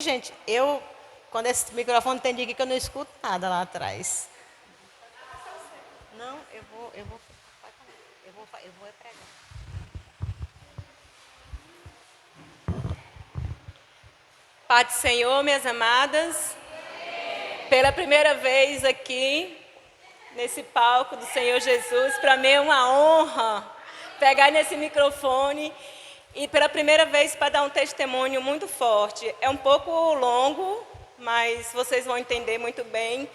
Gente, quando esse microfone tem aqui que eu não escuto nada lá atrás. Não, eu vou pregar. Paz do Senhor, minhas amadas. Pela primeira vez aqui, nesse palco do Senhor Jesus, para mim é uma honra pegar nesse microfone e pela primeira vez para dar um testemunho muito forte. É um pouco longo, mas vocês vão entender muito bem.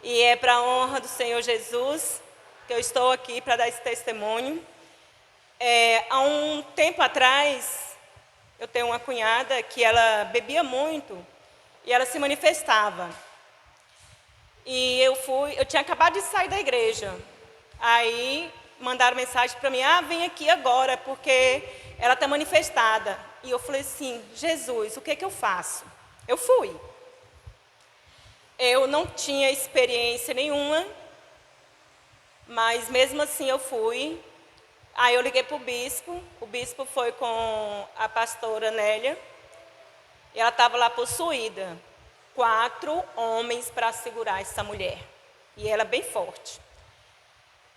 E é para a honra do Senhor Jesus que eu estou aqui para dar esse testemunho. Há um tempo atrás, eu tenho uma cunhada que ela bebia muito e ela se manifestava. E eu tinha acabado de sair da igreja. Aí mandaram mensagem para mim, vem aqui agora, porque ela está manifestada. E eu falei assim, Jesus, o que eu faço? Eu fui. Eu não tinha experiência nenhuma, mas mesmo assim eu fui. Aí eu liguei para o bispo foi com a pastora Nélia, e ela estava lá possuída. 4 homens para segurar essa mulher. E ela bem forte.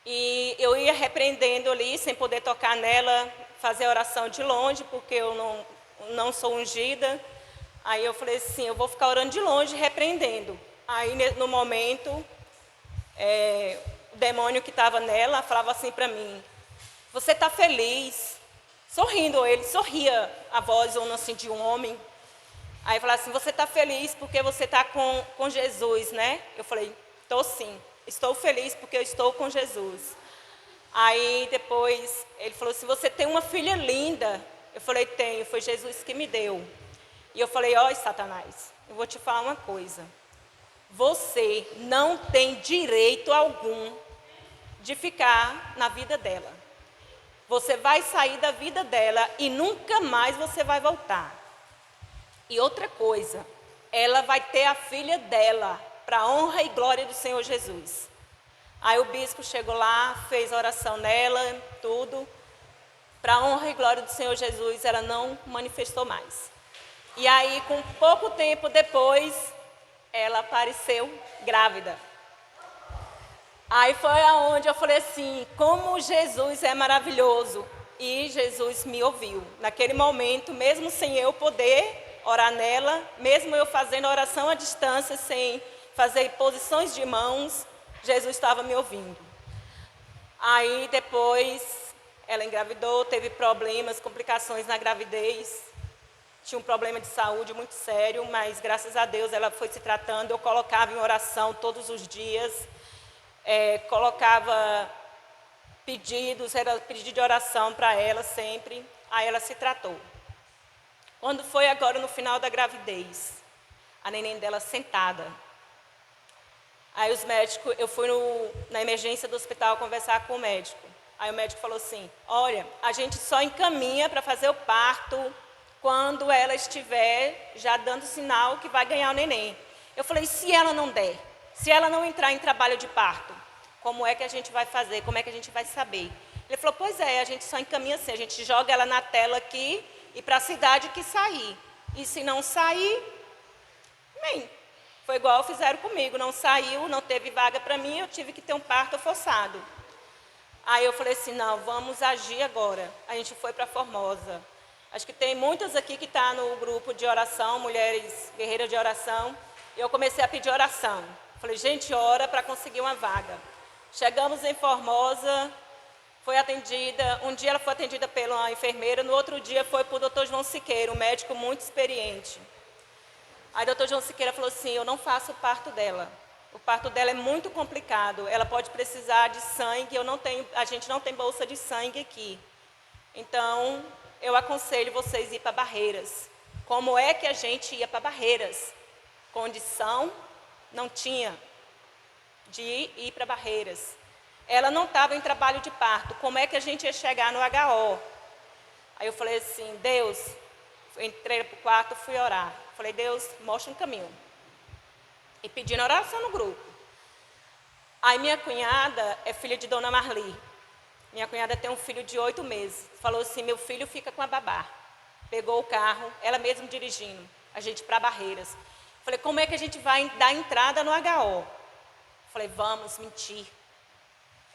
E eu ia repreendendo ali, sem poder tocar nela, fazer oração de longe, porque eu não sou ungida. Aí eu falei assim, eu vou ficar orando de longe, repreendendo. Aí no momento, o demônio que estava nela falava assim para mim, você está feliz? Sorrindo, ele sorria a voz assim, de um homem. Aí falava assim, você está feliz porque você está com Jesus, né? Eu falei, estou sim, estou feliz porque eu estou com Jesus. Aí depois ele falou assim, você tem uma filha linda. Eu falei, tenho, foi Jesus que me deu. E eu falei, Satanás, eu vou te falar uma coisa. Você não tem direito algum de ficar na vida dela. Você vai sair da vida dela e nunca mais você vai voltar. E outra coisa, ela vai ter a filha dela, para a honra e glória do Senhor Jesus. Aí o bispo chegou lá, fez oração nela, tudo. Para a honra e glória do Senhor Jesus, ela não manifestou mais. E aí, com pouco tempo depois, ela apareceu grávida. Aí foi aonde eu falei assim, como Jesus é maravilhoso. E Jesus me ouviu. Naquele momento, mesmo sem eu poder orar nela, mesmo eu fazendo oração à distância, sem fazer posições de mãos, Jesus estava me ouvindo. Aí depois ela engravidou, teve problemas, complicações na gravidez, tinha um problema de saúde muito sério, mas graças a Deus ela foi se tratando. Eu colocava em oração todos os dias, colocava pedidos, era pedido de oração para ela sempre, aí ela se tratou. Quando foi agora no final da gravidez, a neném dela sentada. Aí os médicos, eu fui na emergência do hospital conversar com o médico. Aí o médico falou assim, olha, a gente só encaminha para fazer o parto quando ela estiver já dando sinal que vai ganhar o neném. Eu falei, se ela não der, se ela não entrar em trabalho de parto, como é que a gente vai fazer, como é que a gente vai saber? Ele falou, pois é, a gente só encaminha assim, a gente joga ela na tela aqui, e para a cidade que sair. E se não sair, bem, foi igual fizeram comigo. Não saiu, não teve vaga para mim, eu tive que ter um parto forçado. Aí eu falei assim, não, vamos agir agora. A gente foi para Formosa. Acho que tem muitas aqui que estão no grupo de oração, mulheres guerreiras de oração. E eu comecei a pedir oração. Falei, gente, ora para conseguir uma vaga. Chegamos em Formosa, foi atendida, um dia ela foi atendida pela enfermeira, no outro dia foi para o doutor João Siqueira, um médico muito experiente. Aí o doutor João Siqueira falou assim, eu não faço o parto dela. O parto dela é muito complicado, ela pode precisar de sangue, a gente não tem bolsa de sangue aqui. Então, eu aconselho vocês a ir para Barreiras. Como é que a gente ia para Barreiras? Condição não tinha de ir para Barreiras. Ela não estava em trabalho de parto, como é que a gente ia chegar no HO? Aí eu falei assim, Deus, entrei para o quarto, fui orar. Falei, Deus, mostra um caminho. E pedindo oração no grupo. Aí minha cunhada é filha de Dona Marli. Minha cunhada tem um filho de 8 meses. Falou assim, meu filho fica com a babá. Pegou o carro, ela mesma dirigindo. a gente para Barreiras. Falei, como é que a gente vai dar entrada no HO? Falei, vamos mentir.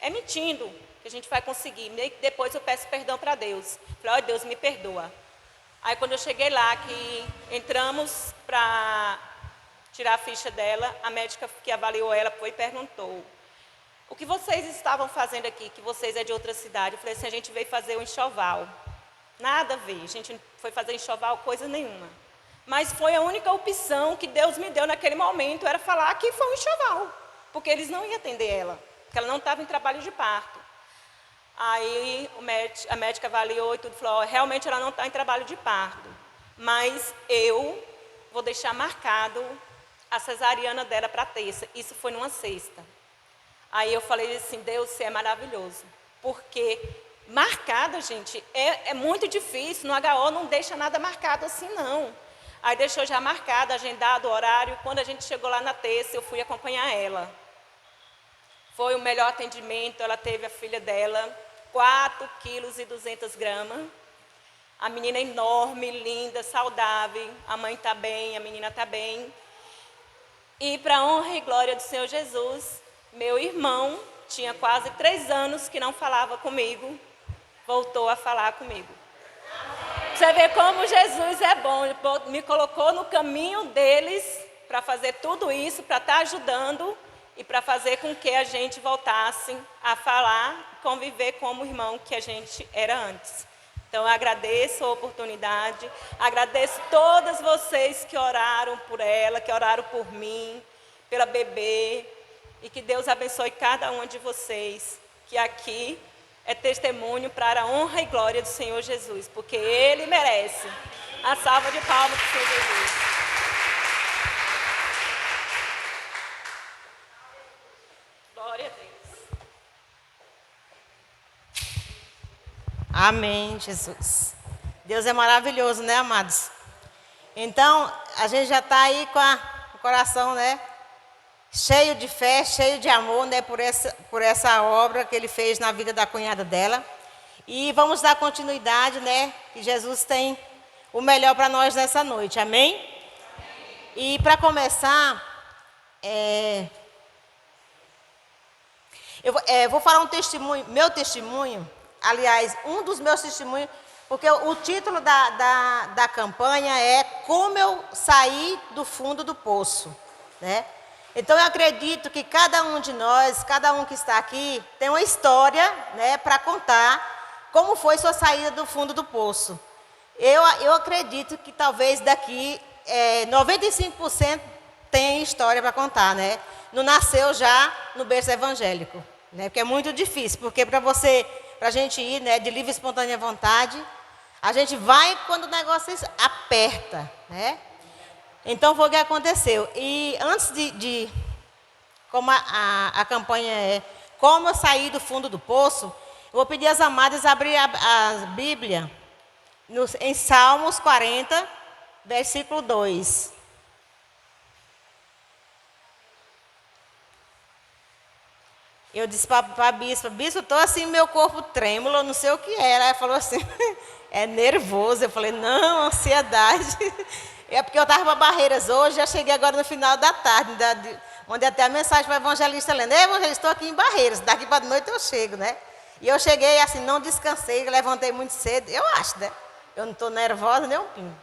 É mentindo que a gente vai conseguir. Depois eu peço perdão para Deus. Falei, ó, Deus, me perdoa. Aí quando eu cheguei lá, que entramos para tirar a ficha dela, a médica que avaliou ela foi e perguntou, o que vocês estavam fazendo aqui, que vocês é de outra cidade? Eu falei assim, a gente veio fazer o enxoval. Nada a ver, a gente não foi fazer enxoval coisa nenhuma. Mas foi a única opção que Deus me deu naquele momento, era falar que foi um enxoval. Porque eles não iam atender ela, porque ela não estava em trabalho de parto. Aí a médica avaliou e tudo, falou, realmente ela não está em trabalho de parto. Mas eu vou deixar marcado a cesariana dela para terça. Isso foi numa sexta. Aí eu falei assim, Deus, você é maravilhoso. Porque marcada, gente, é muito difícil. No HO não deixa nada marcado assim, não. Aí deixou já marcado, agendado o horário. Quando a gente chegou lá na terça, eu fui acompanhar ela. Foi o melhor atendimento. Ela teve a filha dela, 4,2 kg. A menina é enorme, linda, saudável. A mãe está bem, a menina está bem. E para a honra e glória do Senhor Jesus, meu irmão, tinha quase 3 anos que não falava comigo, voltou a falar comigo. Você vê como Jesus é bom, ele me colocou no caminho deles para fazer tudo isso, para estar ajudando e para fazer com que a gente voltasse a falar, conviver como irmão que a gente era antes. Então, eu agradeço a oportunidade, agradeço todas vocês que oraram por ela, que oraram por mim, pela bebê, e que Deus abençoe cada uma de vocês, que aqui é testemunho para a honra e glória do Senhor Jesus, porque Ele merece a salva de palmas do Senhor Jesus. Glória a Deus. Amém, Jesus. Deus é maravilhoso, né, amados? Então, a gente já está aí com o coração, né, cheio de fé, cheio de amor, né, por essa obra que Ele fez na vida da cunhada dela. E vamos dar continuidade, né, que Jesus tem o melhor para nós nessa noite, amém? E para começar, eu vou falar um testemunho, meu testemunho, aliás, um dos meus testemunhos, porque o título da campanha é Como Eu Saí do Fundo do Poço, né? Então eu acredito que cada um de nós, cada um que está aqui, tem uma história, né, para contar como foi sua saída do fundo do poço. Eu acredito que talvez daqui 95% tem história para contar, né? Não nasceu já no berço evangélico, né? Porque é muito difícil, porque para a gente ir, né, de livre e espontânea vontade, a gente vai quando o negócio aperta, né? Então foi o que aconteceu. E antes como a campanha é Como Eu Saí do Fundo do Poço, eu vou pedir às amadas abrir a Bíblia em Salmos 40, versículo 2. Eu disse para a bispa, eu estou assim, meu corpo trêmulo, eu não sei o que era. Ela falou assim, é nervoso. Eu falei, não, ansiedade. É porque eu estava para Barreiras hoje, já cheguei agora no final da tarde, onde até a mensagem para o evangelista lendo, evangelista, estou aqui em Barreiras, daqui para a noite eu chego, né? E eu cheguei assim, não descansei, levantei muito cedo, eu acho, né? Eu não estou nervosa nem um pingo.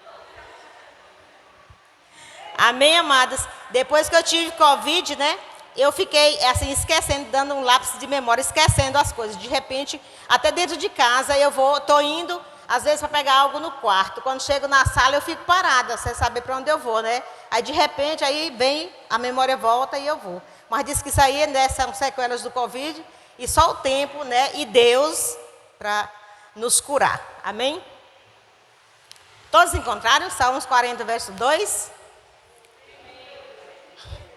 Amém, amadas? Depois que eu tive Covid, né? Eu fiquei assim, esquecendo, dando um lapso de memória, esquecendo as coisas. De repente, até dentro de casa, estou indo, às vezes, para pegar algo no quarto. Quando chego na sala, eu fico parada, sem saber para onde eu vou, né? Aí, de repente, aí vem, a memória volta e eu vou. Mas diz que isso aí, né, são sequelas do Covid, e só o tempo, né, e Deus para nos curar. Amém? Todos encontraram? Salmos 40, verso 2?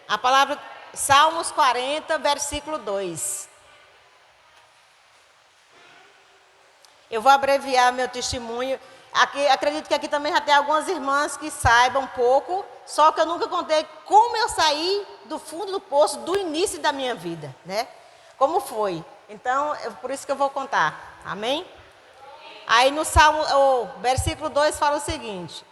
A palavra Salmos 40, versículo 2. Eu vou abreviar meu testemunho. Aqui, acredito que aqui também já tem algumas irmãs que saibam um pouco, só que eu nunca contei como eu saí do fundo do poço do início da minha vida, né? Como foi. Então, por isso que eu vou contar. Amém? Aí no Salmo, o versículo 2 fala o seguinte: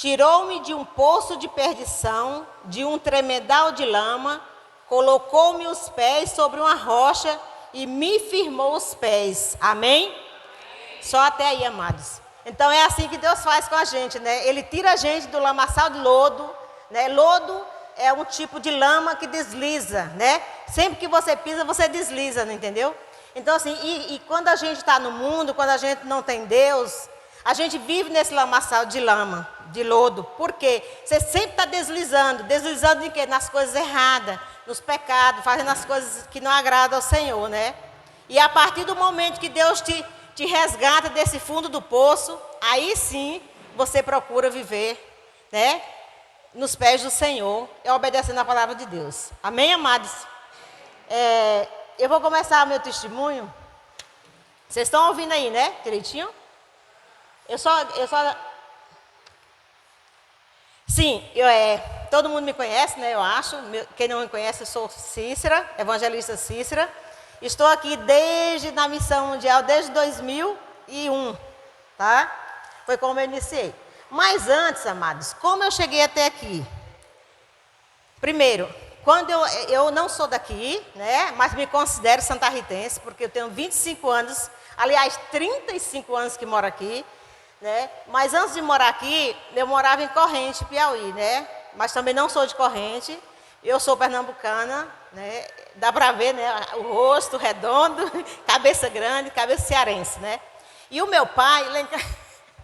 Tirou-me de um poço de perdição, de um tremedal de lama, colocou-me os pés sobre uma rocha e me firmou os pés. Amém? Só até aí, amados. Então é assim que Deus faz com a gente, né? Ele tira a gente do lamaçal de lodo, né? Lodo é um tipo de lama que desliza, né? Sempre que você pisa, você desliza, não entendeu? Então assim, e quando a gente está no mundo, quando a gente não tem Deus, a gente vive nesse lamaçal de lama, de lodo. Por quê? Você sempre está deslizando. Deslizando em quê? Nas coisas erradas, nos pecados, fazendo as coisas que não agradam ao Senhor, né? E a partir do momento que Deus te resgata desse fundo do poço, aí sim você procura viver, né? Nos pés do Senhor, obedecendo a palavra de Deus. Amém, amados? Eu vou começar o meu testemunho. Vocês estão ouvindo aí, né? Direitinho? Sim, todo mundo me conhece, né? Eu acho. Quem não me conhece, eu sou Cícera, evangelista Cícera. Estou aqui na Missão Mundial desde 2001, tá? Foi como eu iniciei. Mas antes, amados, como eu cheguei até aqui? Primeiro, quando eu não sou daqui, né? Mas me considero santarritense, porque eu tenho 25 anos, aliás, 35 anos que moro aqui, né? Mas antes de morar aqui, eu morava em Corrente, Piauí, né? Mas também não sou de Corrente, eu sou pernambucana, né? Dá para ver, né? O rosto redondo, cabeça grande, cabeça cearense, né? E o meu pai,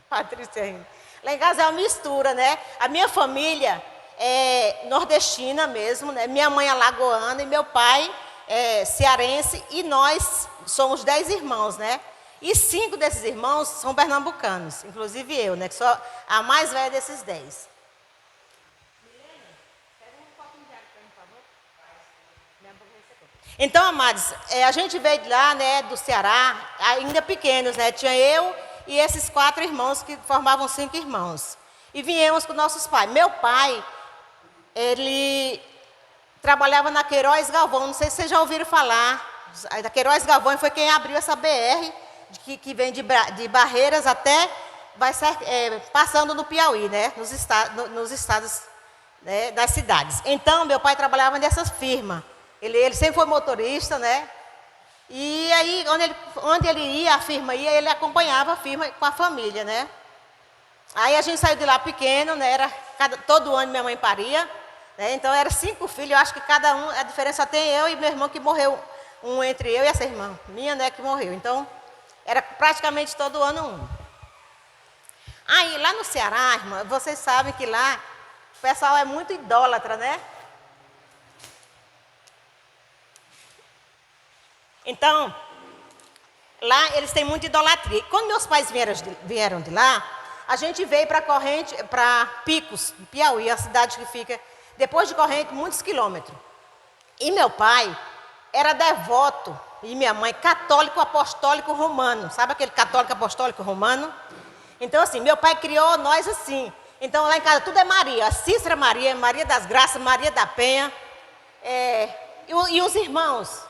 Patrícia ainda, lá em casa é uma mistura, né? A minha família é nordestina mesmo, né? Minha mãe é alagoana e meu pai é cearense e nós somos 10 irmãos, né? E 5 desses irmãos são pernambucanos, inclusive eu, né? Que sou a mais velha desses 10. Então, amados, a gente veio de lá, né, do Ceará, ainda pequenos, né? Tinha eu e esses 4 irmãos que formavam 5 irmãos. E viemos com nossos pais. Meu pai, ele trabalhava na Queiroz Galvão, não sei se vocês já ouviram falar. A Queiroz Galvão foi quem abriu essa BR, que vem de Barreiras até, passando no Piauí, né? Nos estados, né, das cidades. Então, meu pai trabalhava nessa firma. Ele sempre foi motorista, né? E aí, onde ele ia, a firma ia, ele acompanhava a firma com a família, né? Aí a gente saiu de lá pequeno, né? Todo ano minha mãe paria, né? Então, eram 5 filhos, eu acho que cada um, a diferença só tem eu e meu irmão que morreu, um entre eu e essa irmã minha, né, que morreu. Então, era praticamente todo ano um. Aí, lá no Ceará, irmã, vocês sabem que lá o pessoal é muito idólatra, né? Então, lá eles têm muita idolatria. Quando meus pais vieram de lá, a gente veio para Picos, Piauí, a cidade que fica depois de Corrente, muitos quilômetros. E meu pai era devoto, e minha mãe, católico apostólico romano. Sabe aquele católico apostólico romano? Então, assim, meu pai criou nós assim. Então, lá em casa, tudo é Maria. A Cícera Maria, Maria das Graças, Maria da Penha. E os irmãos...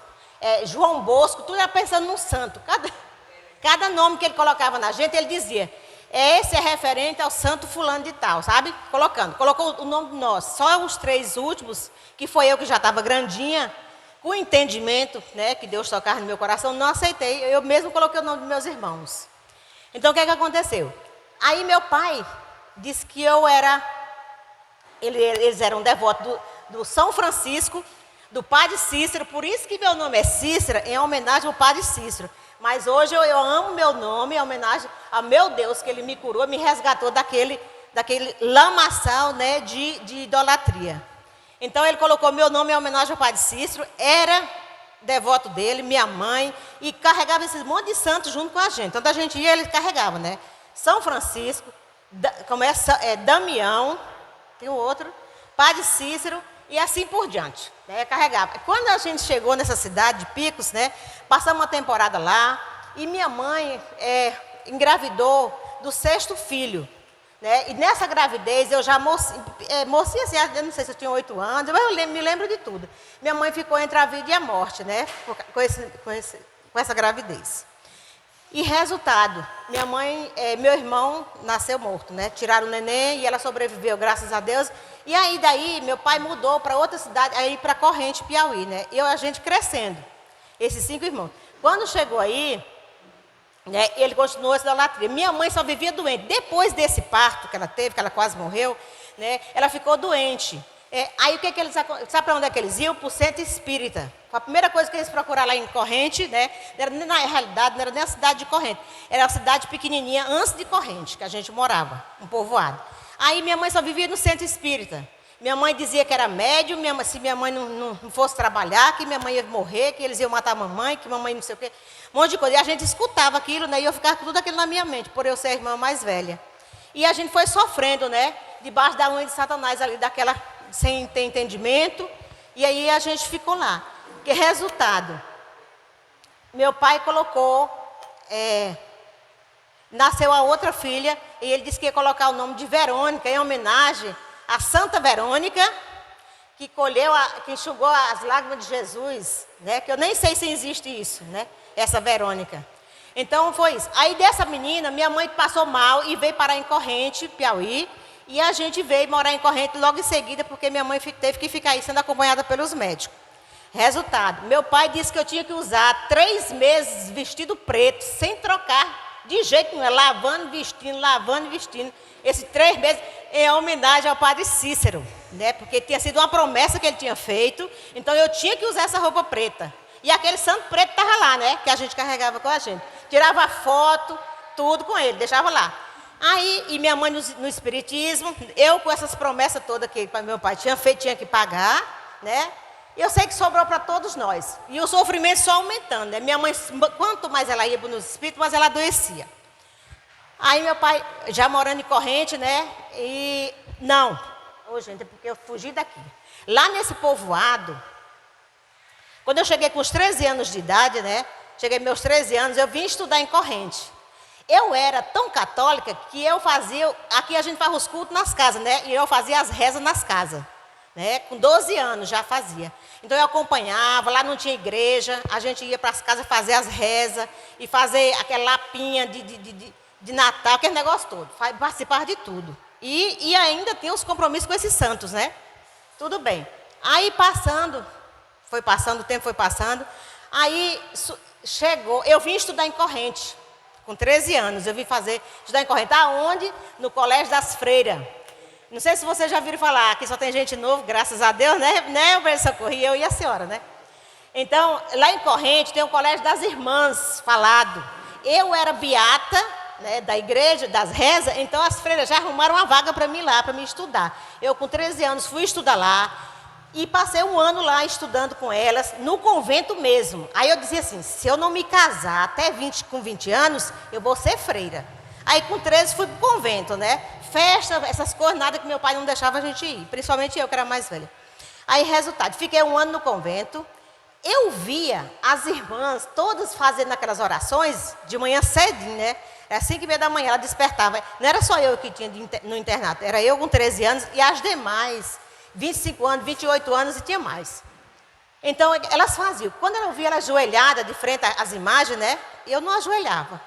João Bosco, tudo era pensando no santo. Cada nome que ele colocava na gente, ele dizia, esse é referente ao santo fulano de tal, sabe? Colocou o nome de nós. Só os 3 últimos, que foi eu que já estava grandinha, com entendimento, né, que Deus tocava no meu coração, não aceitei. Eu mesmo coloquei o nome dos meus irmãos. Então, o que aconteceu? Aí meu pai disse que eu era... Eles eram devotos do São Francisco, do Padre Cícero, por isso que meu nome é Cícera, em homenagem ao Padre Cícero. Mas hoje eu amo meu nome, em homenagem ao meu Deus, que Ele me curou, me resgatou daquele lamaçal, né, de idolatria. Então ele colocou meu nome em homenagem ao Padre Cícero, era devoto dele, minha mãe, e carregava esses monte de santos junto com a gente. Então a gente ia, ele carregava, né? São Francisco, Damião, tem um outro, Padre Cícero, e assim por diante, né? Carregava. Quando a gente chegou nessa cidade de Picos, né? Passamos uma temporada lá, e minha mãe engravidou do 6º filho, né? E nessa gravidez, eu já mocinha assim, eu não sei se eu tinha 8 anos, eu me lembro de tudo. Minha mãe ficou entre a vida e a morte, né? Com essa gravidez. E resultado, meu irmão nasceu morto, né? Tiraram o neném e ela sobreviveu, graças a Deus. E aí daí meu pai mudou para outra cidade, aí para Corrente, Piauí, né? E a gente crescendo, esses 5 irmãos. Quando chegou aí, né, ele continuou essa idolatria. Minha mãe só vivia doente. Depois desse parto que ela teve, que ela quase morreu, né? Ela ficou doente. Aí o que eles, sabe para onde é que eles iam? Para o centro espírita. A primeira coisa que eles procuraram lá em Corrente, né? Na realidade, não era nem a cidade de Corrente, era a cidade pequenininha antes de Corrente, que a gente morava, um povoado. Aí minha mãe só vivia no centro espírita. Minha mãe dizia que era médium, se minha mãe não fosse trabalhar, que minha mãe ia morrer, que eles iam matar a mamãe, que mamãe não sei o quê, um monte de coisa. E a gente escutava aquilo, né? E eu ficava com tudo aquilo na minha mente, por eu ser a irmã mais velha. E a gente foi sofrendo, né? Debaixo da unha de Satanás ali, sem ter entendimento, e aí a gente ficou lá. Que resultado? Meu pai colocou, nasceu a outra filha, e ele disse que ia colocar o nome de Verônica, em homenagem à Santa Verônica, que que enxugou as lágrimas de Jesus, né? Que eu nem sei se existe isso, né? Essa Verônica. Então foi isso. Aí dessa menina, minha mãe passou mal e veio parar em Corrente, Piauí, e a gente veio morar em Corrente logo em seguida, porque minha mãe teve que ficar aí sendo acompanhada pelos médicos. Resultado, meu pai disse que eu tinha que usar 3 meses vestido preto, sem trocar de jeito nenhum, lavando e vestindo. Esses 3 meses em homenagem ao padre Cícero, né? Porque tinha sido uma promessa que ele tinha feito, então eu tinha que usar essa roupa preta. E aquele santo preto estava lá, né? Que a gente carregava com a gente. Tirava foto, tudo com ele, deixava lá. Aí, e minha mãe no espiritismo, eu com essas promessas todas que meu pai tinha feito, tinha que pagar, né? E eu sei que sobrou para todos nós. E o sofrimento só aumentando, né? Minha mãe, quanto mais ela ia nos espíritos, mais ela adoecia. Aí meu pai, já morando em Corrente, né? E não, gente, é porque eu fugi daqui. Lá nesse povoado, quando eu cheguei com os 13 anos de idade, né? Cheguei meus 13 anos, eu vim estudar em Corrente. Eu era tão católica que eu fazia, aqui a gente faz os cultos nas casas, né? E eu fazia as rezas nas casas, né? Com 12 anos já fazia. Então eu acompanhava, lá não tinha igreja, a gente ia para as casas fazer as rezas e fazer aquela lapinha de Natal, aquele negócio todo, participar de tudo. E ainda tinha os compromissos com esses santos, né? Tudo bem. Aí o tempo foi passando, aí chegou, eu vim estudar em Corrente. Com 13 anos, eu vim estudar em Corrente. Aonde? No Colégio das Freiras. Não sei se vocês já viram falar, aqui só tem gente nova, graças a Deus, né? Eu socorri, eu e a senhora, né? Então, lá em Corrente tem o Colégio das Irmãs, falado. Eu era beata, né, da igreja, das rezas, então as freiras já arrumaram uma vaga para mim lá, para me estudar. Eu, com 13 anos, fui estudar lá. E passei um ano lá estudando com elas, no convento mesmo. Aí eu dizia assim, se eu não me casar até com 20 anos, eu vou ser freira. Aí com 13 fui para o convento, né? Festa, essas coisas, nada que meu pai não deixava a gente ir. Principalmente eu, que era mais velha. Aí, resultado, fiquei um ano no convento. Eu via as irmãs todas fazendo aquelas orações, de manhã cedinho, né? Às 5h30 da manhã, ela despertava. Não era só eu que tinha no internato, era eu com 13 anos e as demais. 25 anos, 28 anos e tinha mais. Então, elas faziam. Quando eu via ela ajoelhada de frente às imagens, né? Eu não ajoelhava.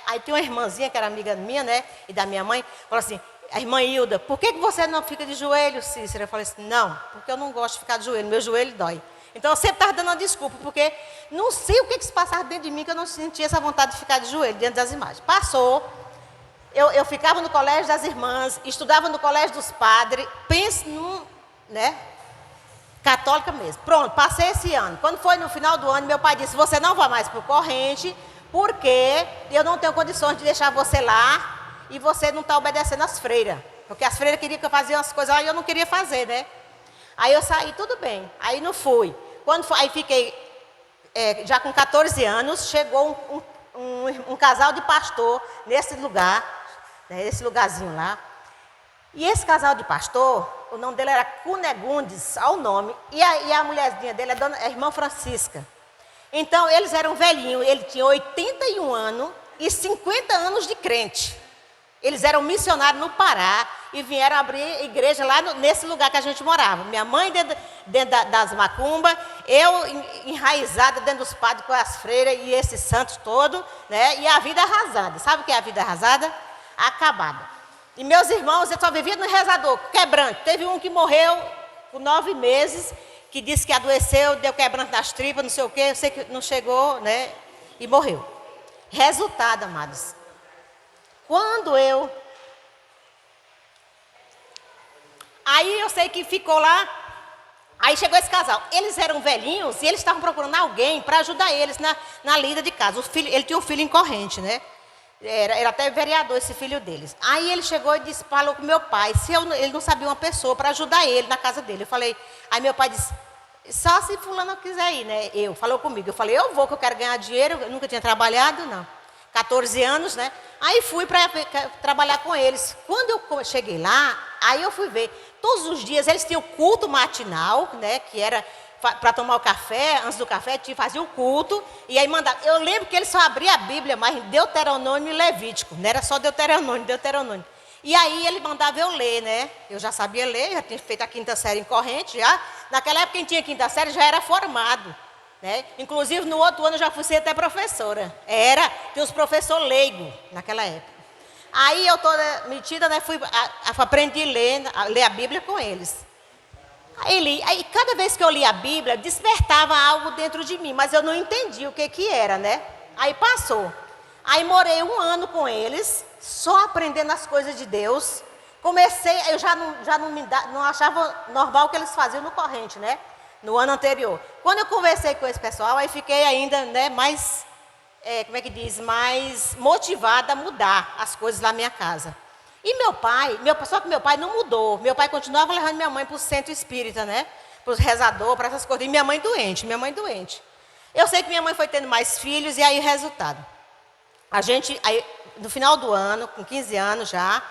Aí tinha uma irmãzinha que era amiga minha, né? E da minha mãe, falou assim, a irmã Hilda, por que você não fica de joelho, Cícera? Eu falei assim, não, porque eu não gosto de ficar de joelho, meu joelho dói. Então, eu sempre estava dando uma desculpa, porque não sei o que se passava dentro de mim, que eu não sentia essa vontade de ficar de joelho diante das imagens. Passou. Eu ficava no colégio das irmãs, estudava no colégio dos padres, penso né? Católica mesmo. Pronto, passei esse ano. Quando foi no final do ano, meu pai disse, você não vai mais para o Corrente, porque eu não tenho condições de deixar você lá e você não está obedecendo às freiras. Porque as freiras queriam que eu fazia umas coisas lá e eu não queria fazer, né? Aí eu saí, tudo bem. Aí não fui. Aí fiquei, já com 14 anos, chegou um casal de pastor nesse lugar, né, nesse lugarzinho lá. E esse casal de pastor, o nome dele era Cunegundes, ao nome, e a mulherzinha dele é a irmã Francisca. Então, eles eram velhinhos, ele tinha 81 anos e 50 anos de crente. Eles eram missionários no Pará e vieram abrir igreja lá nesse lugar que a gente morava. Minha mãe dentro das macumbas, Eu enraizada dentro dos padres com as freiras e esses santos todos, né? E a vida arrasada. Sabe o que é a vida arrasada? Acabada. E meus irmãos, eu só vivia no rezador, quebrante. Teve um que morreu com 9 meses, que disse que adoeceu, deu quebrante nas tripas, não sei o quê, eu sei que não chegou, né? E morreu. Resultado, amados. Quando eu... Aí eu sei que ficou lá. Aí chegou esse casal. Eles eram velhinhos e eles estavam procurando alguém para ajudar eles na lida de casa. Ele tinha um filho incorrente, né? Era até vereador esse filho deles. Aí ele chegou e disse, falou com meu pai, ele não sabia uma pessoa para ajudar ele na casa dele. Eu falei, aí meu pai disse, só se fulano quiser ir, né? Falou comigo. Eu falei, eu vou, que eu quero ganhar dinheiro. Eu nunca tinha trabalhado, não. 14 anos, né? Aí fui para trabalhar com eles. Quando eu cheguei lá, aí eu fui ver. Todos os dias eles tinham culto matinal, né? Que era para tomar o café, antes do café, fazia o culto, e aí mandava. Eu lembro que ele só abria a Bíblia, mas em Deuteronômio e Levítico, não era só Deuteronômio. E aí ele mandava eu ler, né? Eu já sabia ler, já tinha feito a 5ª série em corrente, já. Naquela época, quem tinha 5ª série já era formado, né? Inclusive, no outro ano eu já fui ser até professora. Tinha os professores leigos naquela época. Aí eu toda metida, né? Aprendi a ler a Bíblia com eles. Aí cada vez que eu lia a Bíblia, despertava algo dentro de mim, mas eu não entendia o que era, né? Aí passou. Aí morei 1 ano com eles, só aprendendo as coisas de Deus. Comecei, eu já não achava normal o que eles faziam no corrente, né? No ano anterior. Quando eu conversei com esse pessoal, aí fiquei ainda, né, mais, mais motivada a mudar as coisas na minha casa. E só que meu pai não mudou. Meu pai continuava levando minha mãe para o centro espírita, né? Para os rezadores, para essas coisas. E minha mãe doente. Eu sei que minha mãe foi tendo mais filhos e aí resultado. Aí, no final do ano, com 15 anos já,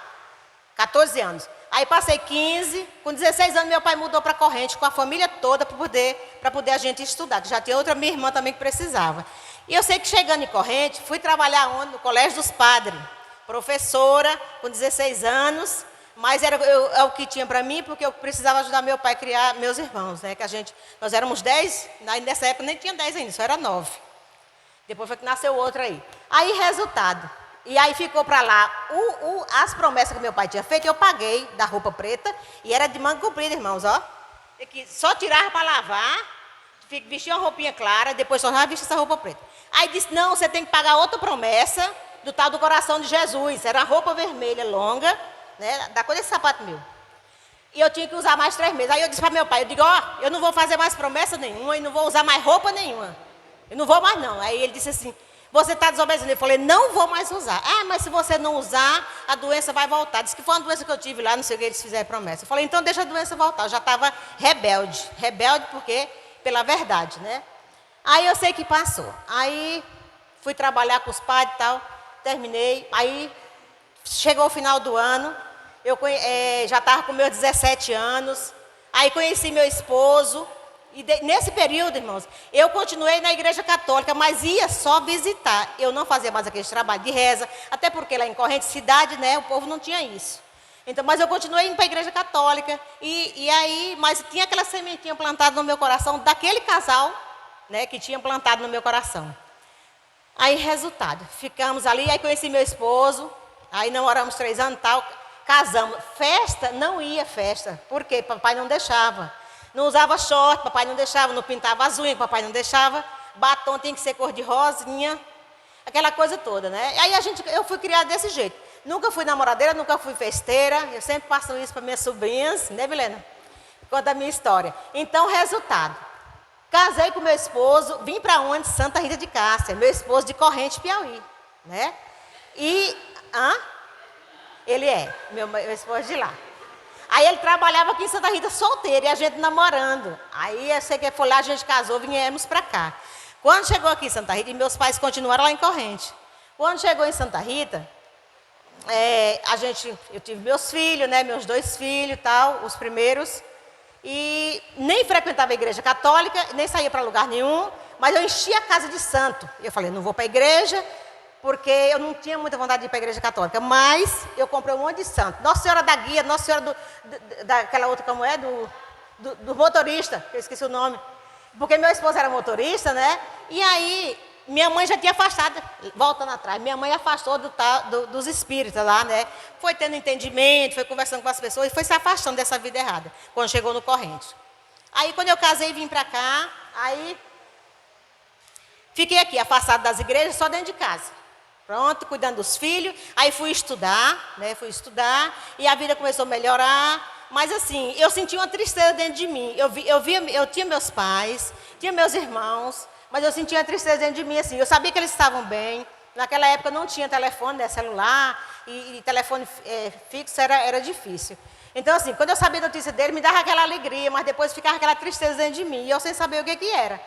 14 anos. Aí passei 15, com 16 anos meu pai mudou para a corrente com a família toda para poder a gente estudar. Já tinha outra minha irmã também que precisava. E eu sei que chegando em corrente, fui trabalhar no Colégio dos Padres. Professora, com 16 anos, mas era o que tinha para mim, porque eu precisava ajudar meu pai a criar meus irmãos, né? Nós éramos 10, nessa época nem tinha 10 ainda, só era 9. Depois foi que nasceu outro aí. Aí, resultado. E aí ficou para lá. As promessas que meu pai tinha feito, eu paguei da roupa preta, e era de manga comprida, irmãos, ó. Só tirava para lavar, vestia uma roupinha clara, depois só vestia essa roupa preta. Aí disse, não, você tem que pagar outra promessa, do tal do coração de Jesus. Era roupa vermelha, longa, né, da cor desse sapato meu. E eu tinha que usar mais 3 meses. Aí eu disse para meu pai, eu digo, eu não vou fazer mais promessa nenhuma e não vou usar mais roupa nenhuma. Eu não vou mais não. Aí ele disse assim, você está desobedecendo. Eu falei, não vou mais usar. Mas se você não usar, a doença vai voltar. Disse que foi uma doença que eu tive lá, não sei o que, eles fizeram promessa. Eu falei, então deixa a doença voltar. Eu já estava rebelde. Rebelde porque, pela verdade, né? Aí eu sei que passou. Aí fui trabalhar com os padres e tal. Terminei, aí chegou o final do ano, eu já estava com meus 17 anos, aí conheci meu esposo, e nesse período, irmãos, eu continuei na igreja católica, mas ia só visitar, eu não fazia mais aquele trabalho de reza, até porque lá em Corrente Cidade, né, o povo não tinha isso. Então, mas eu continuei indo para a igreja católica, mas tinha aquela sementinha plantada no meu coração, daquele casal, né, que tinha plantado no meu coração. Aí, resultado, ficamos ali, aí conheci meu esposo, aí namoramos 3 anos e tal, casamos. Festa, não ia festa, porque papai não deixava. Não usava short, papai não deixava, não pintava as unhas, papai não deixava. Batom tem que ser cor de rosinha, aquela coisa toda, né? Aí eu fui criada desse jeito. Nunca fui namoradeira, nunca fui festeira, eu sempre passo isso para minhas sobrinhas, né, Milena? Conta a minha história. Então, resultado. Casei com meu esposo, vim para onde? Santa Rita de Cássia, meu esposo de Corrente, Piauí, né? Ele é, meu esposo de lá. Aí ele trabalhava aqui em Santa Rita solteiro e a gente namorando. Aí eu sei que foi lá, a gente casou, viemos para cá. Quando chegou aqui em Santa Rita, e meus pais continuaram lá em Corrente. Quando chegou em Santa Rita, eu tive meus filhos, né? Meus 2 filhos e tal, os primeiros. E nem frequentava a igreja católica, nem saía para lugar nenhum, mas eu enchia a casa de santo. Eu falei, não vou para a igreja, porque eu não tinha muita vontade de ir para a igreja católica, mas eu comprei um monte de santo. Nossa Senhora da Guia, Nossa Senhora daquela outra, como é, do motorista, que eu esqueci o nome. porque meu esposo era motorista, né? E aí, minha mãe já tinha afastado, voltando atrás, minha mãe afastou dos espíritas lá, né? Foi tendo entendimento, foi conversando com as pessoas e foi se afastando dessa vida errada, quando chegou no corrente. Aí, quando eu casei e vim para cá, aí fiquei aqui, afastada das igrejas, só dentro de casa. Pronto, cuidando dos filhos. Aí fui estudar, né? Fui estudar e a vida começou a melhorar. Mas assim, eu senti uma tristeza dentro de mim. Eu tinha meus pais, tinha meus irmãos, mas eu sentia uma tristeza dentro de mim, assim. Eu sabia que eles estavam bem. Naquela época não tinha telefone, né, celular, e telefone fixo era difícil. Então, assim, quando eu sabia a notícia dele, me dava aquela alegria, mas depois ficava aquela tristeza dentro de mim, e eu sem saber o que era.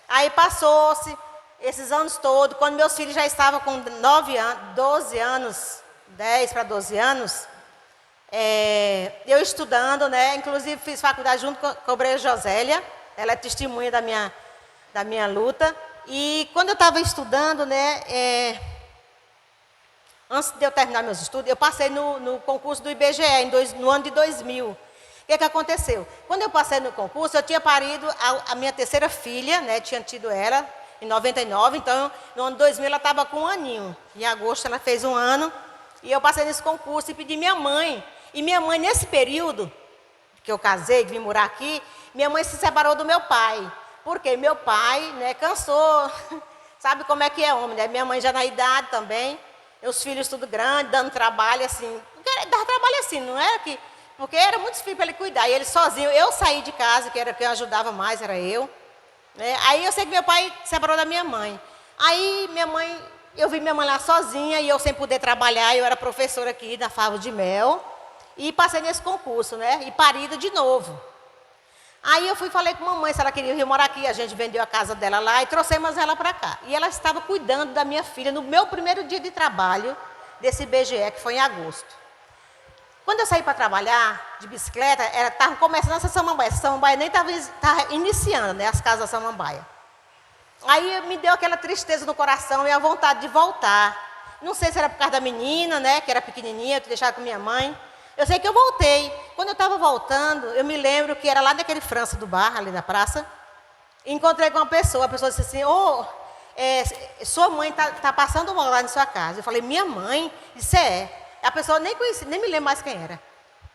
Aí passou-se esses anos todos, quando meus filhos já estavam com 9 anos, 12 anos, 10 para 12 anos, eu estudando, né? Inclusive fiz faculdade junto com a obreira Josélia, ela é testemunha da minha luta. E quando eu estava estudando, né, antes de eu terminar meus estudos, eu passei no concurso do IBGE no ano de 2000. O que aconteceu? Quando eu passei no concurso, eu tinha parido a minha terceira filha, né? Tinha tido ela em 99, então no ano 2000 ela estava com 1 aninho. Em agosto ela fez 1 ano e eu passei nesse concurso e pedi minha mãe. E minha mãe, nesse período que eu casei, que vim morar aqui, minha mãe se separou do meu pai. Porque meu pai, né, cansou. Sabe como é que é homem, né? Minha mãe já na idade também. Meus filhos tudo grande, dando trabalho assim. Dava trabalho assim, não era que... Porque era muitos filhos para ele cuidar. E ele sozinho, eu saí de casa, que era quem ajudava mais, era eu. Né? Aí eu sei que meu pai se separou da minha mãe. Aí eu vi minha mãe lá sozinha e eu sem poder trabalhar. Eu era professora aqui da Favo de Mel. E passei nesse concurso, né? E parida de novo. Aí eu falei com a mamãe se ela queria vir morar aqui. A gente vendeu a casa dela lá e trouxemos ela para cá. E ela estava cuidando da minha filha no meu primeiro dia de trabalho desse IBGE, que foi em agosto. Quando eu saí para trabalhar de bicicleta, estava começando essa samambaia. Essa samambaia nem estava iniciando, né? As casas da samambaia. Aí me deu aquela tristeza no coração e a vontade de voltar. Não sei se era por causa da menina, né? Que era pequenininha, eu tinha deixado com minha mãe. Eu sei que eu voltei. Quando eu estava voltando, eu me lembro que era lá naquele França do Bar, ali na praça. Encontrei com uma pessoa, a pessoa disse assim, sua mãe tá passando mal lá na sua casa. Eu falei, minha mãe? Isso é. A pessoa nem conhecia, nem me lembro mais quem era.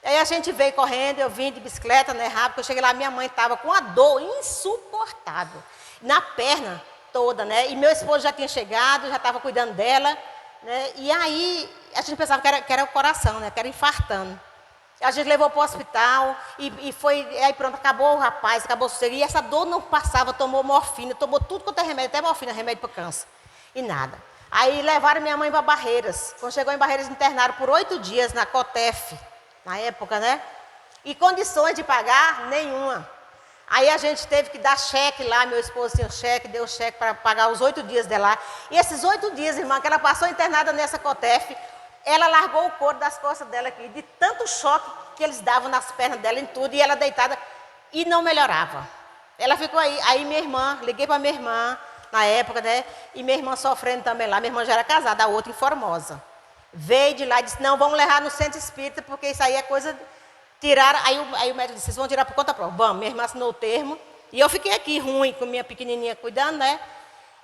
Aí a gente veio correndo, eu vim de bicicleta, né, rápido. Eu cheguei lá, minha mãe estava com uma dor insuportável. Na perna toda, né? E meu esposo já tinha chegado, já estava cuidando dela. Né? E aí a gente pensava que era o coração, né? Que era infartando. A gente levou para o hospital e foi, aí pronto, acabou o rapaz, acabou o sossego. E essa dor não passava, tomou morfina, tomou tudo quanto é remédio, até morfina, remédio para câncer. E nada. Aí levaram minha mãe para Barreiras. Quando chegou em Barreiras, internaram por 8 dias na COTEF, na época, né? E condições de pagar, nenhuma. Aí a gente teve que dar cheque lá, meu esposo tinha cheque, deu cheque para pagar os 8 dias dela. E esses 8 dias, irmã, que ela passou internada nessa COTEF, ela largou o couro das costas dela aqui, de tanto choque que eles davam nas pernas dela em tudo, e ela deitada, e não melhorava. Ela ficou aí minha irmã, liguei para minha irmã, na época, né, e minha irmã sofrendo também lá, minha irmã já era casada, a outra em Formosa. Veio de lá e disse, não, vamos levar no centro espírita, porque isso aí é coisa... Tiraram, aí o médico disse, vocês vão tirar por conta própria. Vamos, minha irmã assinou o termo, e eu fiquei aqui ruim, com minha pequenininha cuidando, né,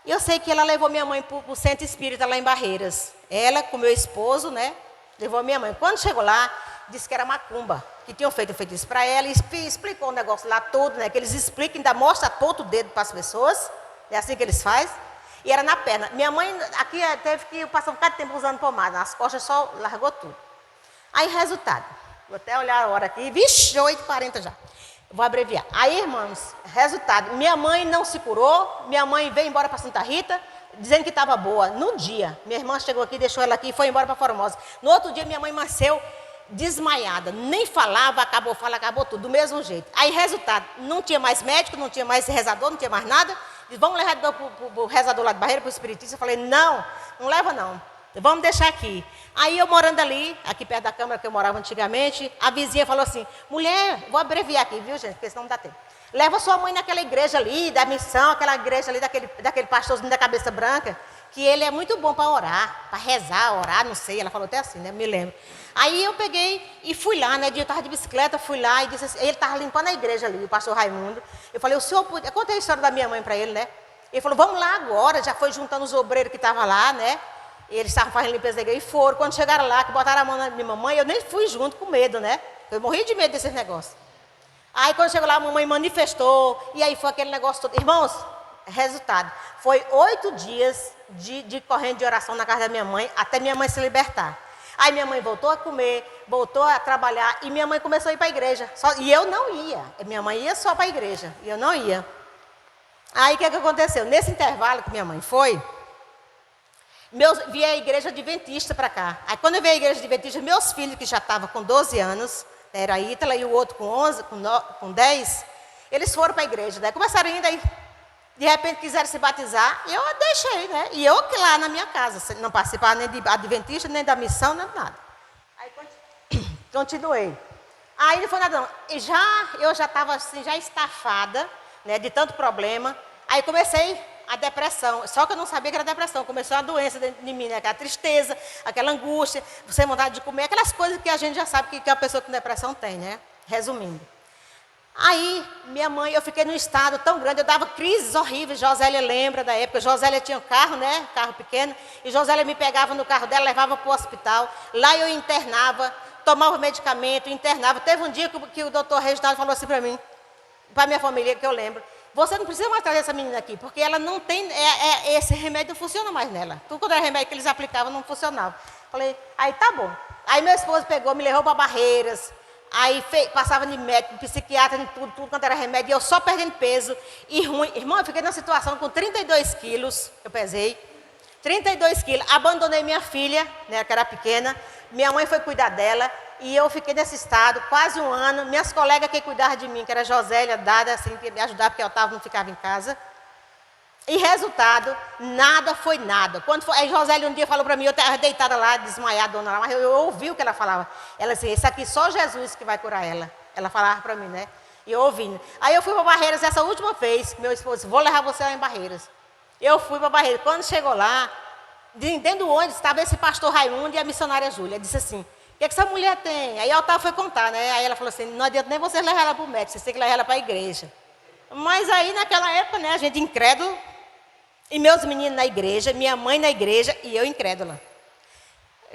e eu sei que ela levou minha mãe para o centro espírita lá em Barreiras. Ela, com meu esposo, né, levou minha mãe. Quando chegou lá, disse que era macumba, que tinham feito isso para ela, e explicou o negócio lá todo, né, que eles explicam, ainda mostra ponto o dedo para as pessoas, é assim que eles fazem, e era na perna. Minha mãe, aqui teve que passar um bocado de tempo usando pomada, nas costas só largou tudo. Aí, resultado, vou até olhar a hora aqui, vixe, 8h40 já. Vou abreviar. Aí, irmãos, resultado, minha mãe não se curou, minha mãe veio embora para Santa Rita, dizendo que estava boa. No dia, minha irmã chegou aqui, deixou ela aqui e foi embora para Formosa. No outro dia, minha mãe nasceu desmaiada, nem falava, acabou tudo, do mesmo jeito. Aí, resultado, não tinha mais médico, não tinha mais rezador, não tinha mais nada. Diz, vamos levar para o rezador lá de Barreira, para o espiritista. Eu falei, não leva não. Vamos deixar aqui. Aí eu morando ali, aqui perto da câmara que eu morava antigamente, a vizinha falou assim, mulher, vou abreviar aqui, viu gente, porque senão não dá tempo. Leva sua mãe naquela igreja ali, da missão, aquela igreja ali, daquele pastorzinho da cabeça branca, que ele é muito bom para orar, para rezar, orar, não sei. Ela falou até assim, né? Me lembro. Aí eu peguei e fui lá, né? Eu estava de bicicleta, fui lá e disse assim, ele estava limpando a igreja ali, o pastor Raimundo. Eu falei, o senhor pode... Eu contei a história da minha mãe para ele, né? Ele falou, vamos lá agora. Já foi juntando os obreiros que estavam lá, né? Eles estavam fazendo limpeza da igreja e foram. Quando chegaram lá, que botaram a mão na minha mamãe, eu nem fui junto com medo, né? Eu morri de medo desses negócios. Aí quando chegou lá, a mamãe manifestou, e aí foi aquele negócio todo. Irmãos, resultado, foi 8 dias de corrente de oração na casa da minha mãe, até minha mãe se libertar. Aí minha mãe voltou a comer, voltou a trabalhar, e minha mãe começou a ir para a igreja. E eu não ia, minha mãe ia só para a igreja, e eu não ia. Aí o que aconteceu? Nesse intervalo que minha mãe foi, vi a igreja adventista para cá. Aí quando eu vi a igreja adventista, meus filhos, que já estavam com 12 anos, era a Ítala e o outro com 11, com 10, eles foram para a igreja. Daí começaram a ir, daí, de repente quiseram se batizar, e eu deixei, né? E eu que lá na minha casa, não participava nem de adventista, nem da missão, nem nada. Aí continuei. Aí não foi nada não. Eu já estava assim, já estafada, né, de tanto problema. Aí comecei a depressão, só que eu não sabia que era depressão. Começou a doença dentro de mim, né? Aquela tristeza, aquela angústia, sem vontade de comer, aquelas coisas que a gente já sabe que a pessoa com depressão tem, né? Resumindo. Aí, minha mãe, eu fiquei num estado tão grande, eu dava crises horríveis. Josélia lembra da época, Josélia tinha um carro, né? Carro pequeno, e Josélia me pegava no carro dela, levava para o hospital. Lá eu internava, tomava medicamento, internava. Teve um dia que o doutor Reginaldo falou assim para mim, para minha família, que eu lembro: você não precisa mais trazer essa menina aqui, porque ela não tem, esse remédio não funciona mais nela. Tudo quando era remédio que eles aplicavam não funcionava. Falei, aí tá bom. Aí meu esposo pegou, me levou para Barreiras, aí passava de médico, de psiquiatra, de tudo quanto era remédio, e eu só perdendo peso, e ruim. Irmão, eu fiquei numa situação com 32 quilos, eu pesei, 32 quilos, abandonei minha filha, né, que era pequena, minha mãe foi cuidar dela, e eu fiquei nesse estado quase um ano. Minhas colegas que cuidavam de mim, que era Josélia, Dada, assim, que me ajudava, porque eu não ficava em casa. E resultado, nada foi nada. Quando foi, aí Josélia um dia falou para mim, eu estava deitada lá, desmaiada, mas eu ouvi o que ela falava. Ela disse, esse aqui só Jesus que vai curar ela. Ela falava para mim, né? E eu ouvindo. Aí eu fui para Barreiras essa última vez, meu esposo disse, vou levar você lá em Barreiras. Eu fui para Barreiras. Quando chegou lá, dentro do ônibus estava esse pastor Raimundo e a missionária Júlia. Disse assim, o que essa mulher tem? Aí a Otávio foi contar, né? Aí ela falou assim, não adianta nem vocês levar ela para o médico, vocês têm que levar ela para a igreja. Mas aí naquela época, né, a gente incrédulo, e meus meninos na igreja, minha mãe na igreja e eu incrédula.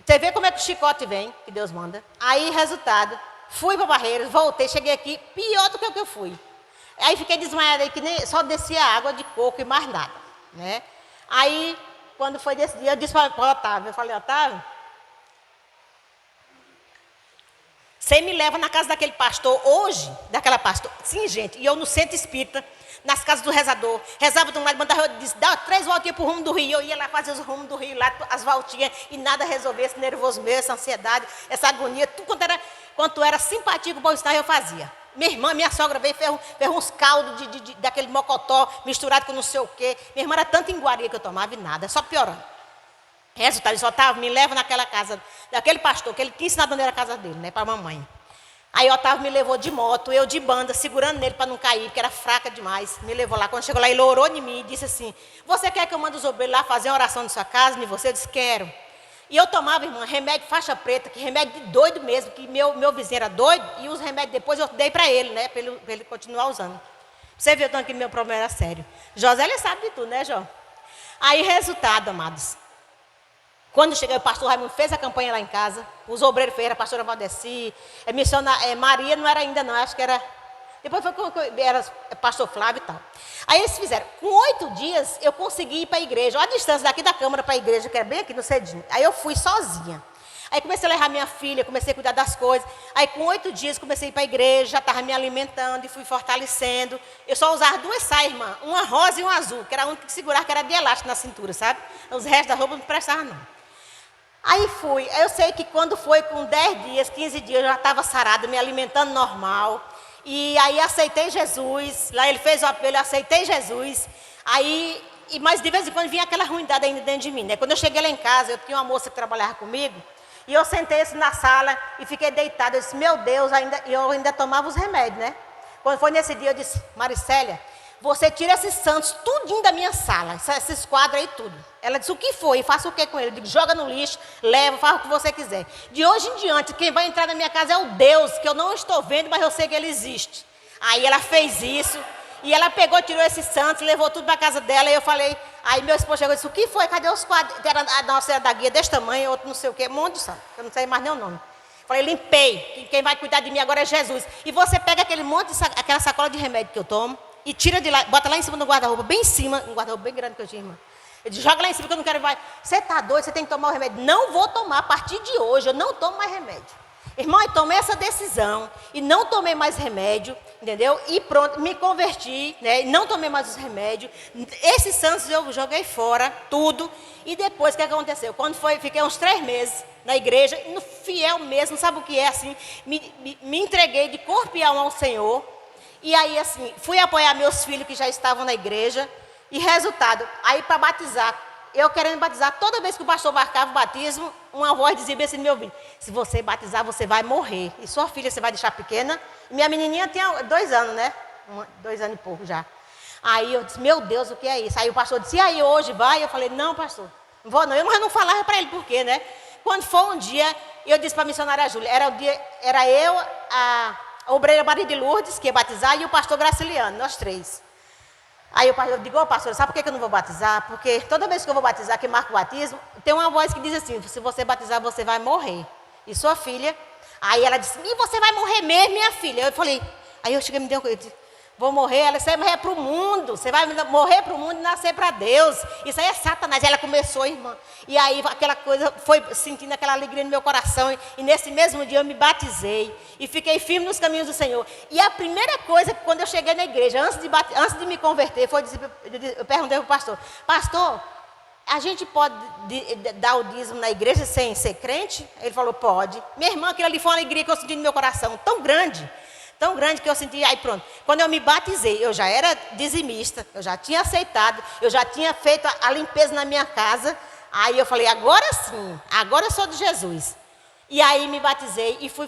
Você vê como é que o chicote vem, que Deus manda. Aí, resultado, fui para Barreiras, voltei, cheguei aqui, pior do que o que eu fui. Aí fiquei desmaiada aí, que nem, só descia água de coco e mais nada, né? Aí, quando foi desse dia, eu disse para o Otávio, eu falei, Otávio, você me leva na casa daquele pastor hoje, daquela pastor, sim, gente, e eu no centro espírita, nas casas do rezador, rezava de um lado, mandava, dava 3 voltinhas para o rumo do rio, eu ia lá fazer os rumos do rio, lá as voltinhas, e nada resolvia esse nervoso meu, essa ansiedade, essa agonia, tudo quanto era simpatia com o bom-estar, eu fazia. Minha irmã, minha sogra veio, fez uns caldos daquele mocotó, misturado com não sei o quê. Minha irmã era tanta iguaria que eu tomava e nada, só piorando. Resultado, ele só estava, me leva naquela casa, daquele pastor, que ele tinha ensinado onde era a casa dele, né, para a mamãe. Aí o Otávio me levou de moto, eu de banda, segurando nele para não cair, porque era fraca demais. Me levou lá. Quando chegou lá, ele orou em mim e disse assim, você quer que eu mande os obreiros lá fazer uma oração na sua casa? E você? Eu disse, quero. E eu tomava, irmã, remédio faixa preta, que remédio de doido mesmo, que meu vizinho era doido, e os remédios depois eu dei para ele, né, para ele continuar usando. Você viu tanto que meu problema era sério. Josélia sabe de tudo, né, Jó? Aí, resultado, amados. Quando cheguei, o pastor Raimundo fez a campanha lá em casa, os obreiros fez, a pastora Valdeci, Maria não era ainda não, acho que era, depois era pastor Flávio e tal. Aí eles fizeram, com 8 dias eu consegui ir para a igreja, olha a distância daqui da Câmara para a igreja, que era bem aqui no Cedinho. Aí eu fui sozinha. Aí comecei a levar minha filha, comecei a cuidar das coisas. Aí com 8 dias comecei a ir para a igreja, já estava me alimentando e fui fortalecendo. Eu só usava 2 saias, irmã, uma rosa e uma azul, que era a única que segurava, que era de elástico na cintura, sabe? Os restos da roupa não prestavam não. Aí fui, eu sei que quando foi com 10 dias, 15 dias, eu já estava sarada, me alimentando normal. E aí aceitei Jesus, lá ele fez o apelo, eu aceitei Jesus. Aí, mas de vez em quando vinha aquela ruindade ainda dentro de mim, né? Quando eu cheguei lá em casa, eu tinha uma moça que trabalhava comigo, e eu sentei assim na sala e fiquei deitada. Eu disse, meu Deus, eu ainda tomava os remédios, né? Quando foi nesse dia, eu disse, Maricélia, você tira esses santos tudinho da minha sala, esses quadros aí tudo. Ela disse, o que foi? Faça o que com ele? Eu digo, joga no lixo, leva, faz o que você quiser. De hoje em diante, quem vai entrar na minha casa é o Deus, que eu não estou vendo, mas eu sei que ele existe. Aí ela fez isso, e ela pegou, tirou esses santos, levou tudo para casa dela, e eu falei, aí meu esposo chegou e disse, o que foi? Cadê os quadros? A nossa era da guia desse tamanho, outro não sei o quê, um monte de santo, eu não sei mais nem o nome. Falei, limpei, quem vai cuidar de mim agora é Jesus. E você pega aquele monte, aquela sacola de remédio que eu tomo, e tira de lá, bota lá em cima do guarda-roupa, bem em cima, um guarda-roupa bem grande que eu tinha, irmã. Eu disse, joga lá em cima que eu não quero, vai. Você está doido, você tem que tomar o remédio. Não vou tomar, a partir de hoje, eu não tomo mais remédio. Irmão, eu tomei essa decisão, e não tomei mais remédio, entendeu? E pronto, me converti, né? Não tomei mais os remédios. Esses santos eu joguei fora, tudo. E depois, o que aconteceu? Quando foi, fiquei uns 3 meses na igreja, no fiel mesmo, sabe o que é assim? Me entreguei de corpo e alma ao Senhor. E aí, assim, fui apoiar meus filhos que já estavam na igreja. E resultado, aí para batizar, eu querendo batizar, toda vez que o pastor marcava o batismo, uma voz dizia bem assim no meu ouvido, se você batizar, você vai morrer. E sua filha você vai deixar pequena? Minha menininha tinha 2 anos, né? 2 anos e pouco já. Aí eu disse, meu Deus, o que é isso? Aí o pastor disse, e aí hoje vai? Eu falei, não, pastor, não vou não. Mas eu não falava para ele por quê, né? Quando foi um dia, eu disse para a missionária Júlia, era eu, a obreira Maria de Lourdes, que ia batizar, e o pastor Graciliano, nós 3. Aí eu digo, ô pastor, sabe por que eu não vou batizar? Porque toda vez que eu vou batizar, que marca o batismo, tem uma voz que diz assim, se você batizar, você vai morrer. E sua filha, aí ela disse, e você vai morrer mesmo, minha filha? Eu falei, aí eu cheguei e me deu, eu disse, vou morrer, ela disse, você vai morrer para o mundo, você vai morrer para o mundo e nascer para Deus. Isso aí é Satanás. Ela começou, irmã. E aí aquela coisa, foi sentindo aquela alegria no meu coração. E nesse mesmo dia eu me batizei. E fiquei firme nos caminhos do Senhor. E a primeira coisa, quando eu cheguei na igreja, antes de me converter, foi dizer, eu perguntei para o pastor, pastor, a gente pode dar o dízimo na igreja sem ser crente? Ele falou, pode. Minha irmã, aquilo ali foi uma alegria que eu senti no meu coração, tão grande que eu senti, aí pronto. Quando eu me batizei, eu já era dizimista, eu já tinha aceitado, eu já tinha feito a limpeza na minha casa. Aí eu falei, agora sim, agora eu sou de Jesus. E aí me batizei e fui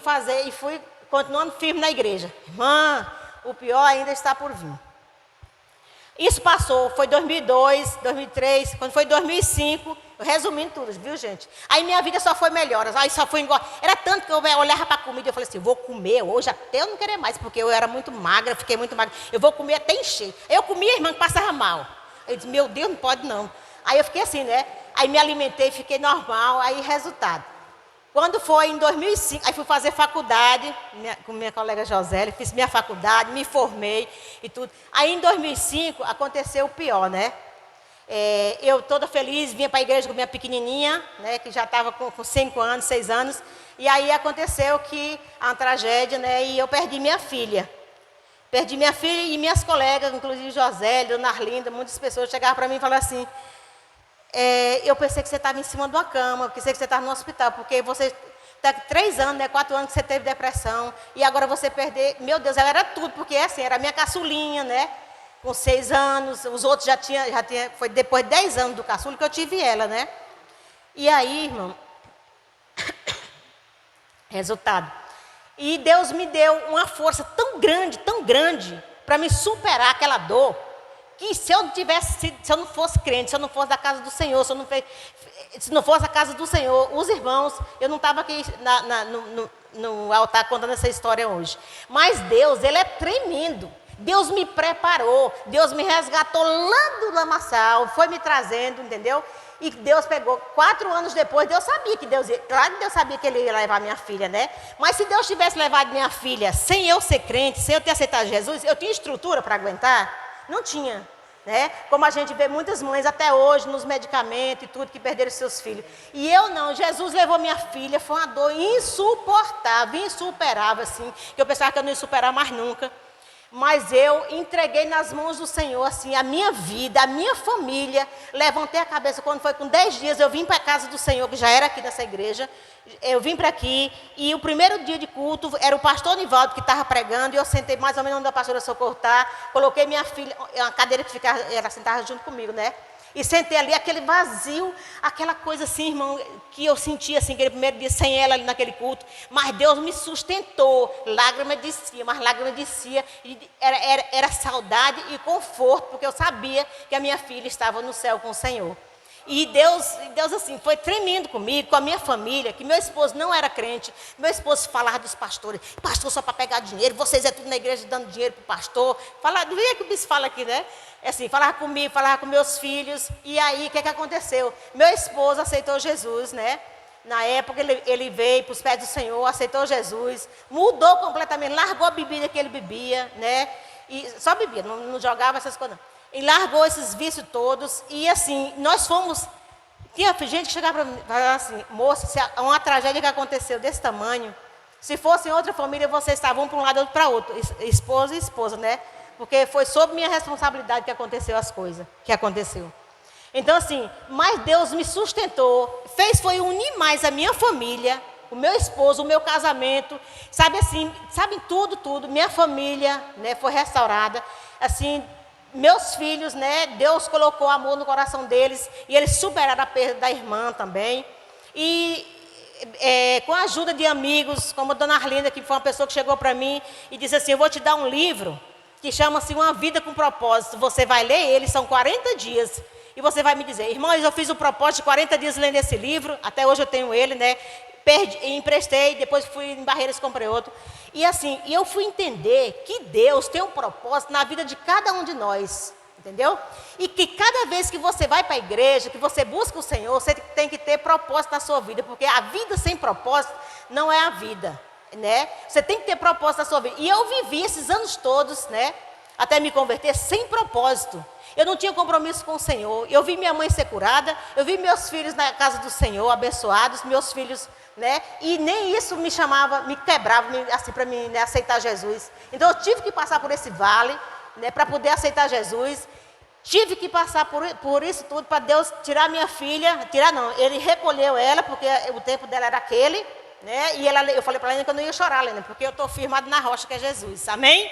continuando firme na igreja. Irmã, o pior ainda está por vir. Isso passou, foi 2002, 2003, quando foi 2005, resumindo tudo, viu gente? Aí minha vida só foi melhoras, aí só foi igual. Era tanto que eu olhava para a comida e eu falei assim, vou comer hoje até eu não querer mais, porque eu era muito magra, fiquei muito magra, eu vou comer até encher. Aí eu comia, irmã, que passava mal. Eu disse, meu Deus, não pode não. Aí eu fiquei assim, né? Aí me alimentei, fiquei normal, aí resultado. Quando foi em 2005, aí fui fazer faculdade com minha colega Josélia, fiz minha faculdade, me formei e tudo. Aí em 2005 aconteceu o pior, né? Eu toda feliz, vinha para a igreja com minha pequenininha, né, que já estava com 5 anos, 6 anos. E aí aconteceu que uma tragédia, né, e eu perdi minha filha. Perdi minha filha e minhas colegas, inclusive Josélia, Dona Arlinda, muitas pessoas chegavam para mim e falavam assim, eu pensei que você estava em cima de uma cama, pensei que você estava no hospital, porque você está 3 anos, né, 4 anos que você teve depressão, e agora você perder, meu Deus, ela era tudo, porque assim, era minha caçulinha, né, com 6 anos, os outros já tinha, foi depois de 10 anos do caçula que eu tive ela, né, e aí, irmão, resultado, e Deus me deu uma força tão grande, para me superar aquela dor, que se eu não fosse crente, se eu não fosse da casa do Senhor, se não fosse a casa do Senhor, os irmãos, eu não estava aqui no altar contando essa história hoje. Mas Deus, Ele é tremendo. Deus me preparou, Deus me resgatou lá do lamaçal, foi me trazendo, entendeu? E Deus pegou, 4 anos depois, Deus sabia que claro que Deus sabia que Ele ia levar minha filha, né? Mas se Deus tivesse levado minha filha sem eu ser crente, sem eu ter aceitado Jesus, eu tinha estrutura para aguentar? Não tinha, né? Como a gente vê muitas mães até hoje, nos medicamentos e tudo, que perderam seus filhos. E eu não, Jesus levou minha filha, foi uma dor insuportável, insuperável, assim, que eu pensava que eu não ia superar mais nunca. Mas eu entreguei nas mãos do Senhor, assim, a minha vida, a minha família. Levantei a cabeça, quando foi com 10 dias, eu vim para a casa do Senhor, que já era aqui dessa igreja. Eu vim para aqui, e o primeiro dia de culto, era o pastor Nivaldo que estava pregando, e eu sentei mais ou menos onde a pastora Socorro está, coloquei minha filha, uma cadeira que ela sentava junto comigo, né? E sentei ali, aquele vazio, aquela coisa assim, irmão, que eu sentia assim, aquele primeiro dia sem ela ali naquele culto. Mas Deus me sustentou, lágrima descia, mas lágrima descia. E era saudade e conforto, porque eu sabia que a minha filha estava no céu com o Senhor. E Deus assim, foi tremendo comigo, com a minha família, que meu esposo não era crente. Meu esposo falava dos pastores, pastor só para pegar dinheiro, vocês é tudo na igreja dando dinheiro para o pastor. Vê que o bispo fala aqui, né? É assim, falava comigo, falava com meus filhos. E aí, o que aconteceu? Meu esposo aceitou Jesus, né? Na época, ele veio para os pés do Senhor, aceitou Jesus, mudou completamente, largou a bebida que ele bebia, né? E só bebia, não jogava essas coisas, não. E largou esses vícios todos. E assim, nós fomos... Tinha gente que chegava para mim e falava assim, moça, se uma tragédia que aconteceu desse tamanho, se fosse em outra família, vocês estavam para um lado ou para outro, esposo e esposa, né? Porque foi sob minha responsabilidade que aconteceu as coisas, que aconteceu. Então assim, mas Deus me sustentou, foi unir mais a minha família, o meu esposo, o meu casamento, sabe assim, sabe tudo, minha família, né, foi restaurada, assim... Meus filhos, né, Deus colocou amor no coração deles e eles superaram a perda da irmã também. E com a ajuda de amigos, como a dona Arlinda, que foi uma pessoa que chegou para mim e disse assim, eu vou te dar um livro que chama-se Uma Vida com Propósito. Você vai ler ele, são 40 dias. E você vai me dizer, irmãos, eu fiz o propósito de 40 dias lendo esse livro, até hoje eu tenho ele, né? Emprestei, depois fui em Barreiras e comprei outro. E assim, eu fui entender que Deus tem um propósito na vida de cada um de nós, entendeu? E que cada vez que você vai para a igreja, que você busca o Senhor, você tem que ter propósito na sua vida, porque a vida sem propósito não é a vida, né? Você tem que ter propósito na sua vida. E eu vivi esses anos todos, né, até me converter, sem propósito. Eu não tinha compromisso com o Senhor. Eu vi minha mãe ser curada, eu vi meus filhos na casa do Senhor, abençoados, meus filhos, né? E nem isso me chamava, me quebrava, assim, para mim, né, aceitar Jesus. Então eu tive que passar por esse vale, né, para poder aceitar Jesus. Tive que passar por isso tudo para Deus tirar minha filha. Tirar não, Ele recolheu ela, porque o tempo dela era aquele, né? E eu falei para ela que eu não ia chorar, Lena, porque eu estou firmado na rocha que é Jesus. Amém?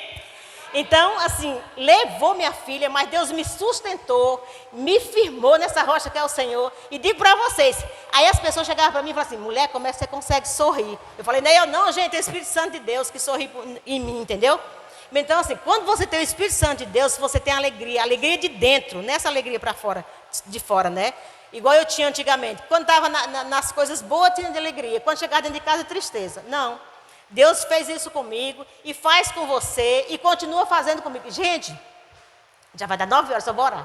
Então, assim, levou minha filha, mas Deus me sustentou, me firmou nessa rocha que é o Senhor. E digo para vocês, aí as pessoas chegavam para mim e falavam assim, mulher, como é que você consegue sorrir? Eu falei, não, gente, é o Espírito Santo de Deus que sorri em mim, entendeu? Então, assim, quando você tem o Espírito Santo de Deus, você tem alegria de dentro, nessa alegria para fora, de fora, né? Igual eu tinha antigamente. Quando estava nas coisas boas, tinha de alegria. Quando chegava dentro de casa, tristeza. Não. Deus fez isso comigo e faz com você e continua fazendo comigo. Gente, já vai dar 9 horas, só vou orar.